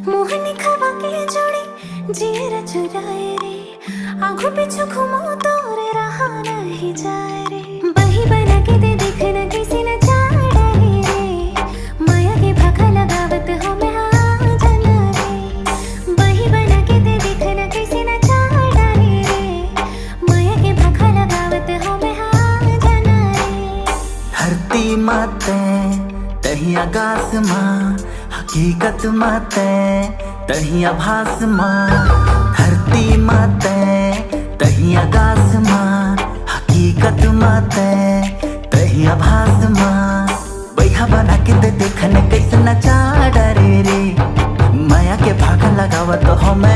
मोहनी खवा के जोड़ी जीरा चुराए रे, आंखों पीछू घूमो तो रे रहा नहीं जाए रे। बही बना के दे देखना किसी न चाड़ा रे, माया के भाखा लगावत हो मैं हाँ जाना रे। बही बना के दे देखना किसी न चाड़ा रे, माया के भाखा लगावत हो मैं हाँ जाना रे। धरती माते तही आकाश माँ, हकीकत माते तही आभास माँ। धरती माते तही आकाश माँ, हकीकत माते तही आभास माँ। बैहा बना के दे देखने कैसे नचा डरे रे, माया के भाग लगावत हो मैं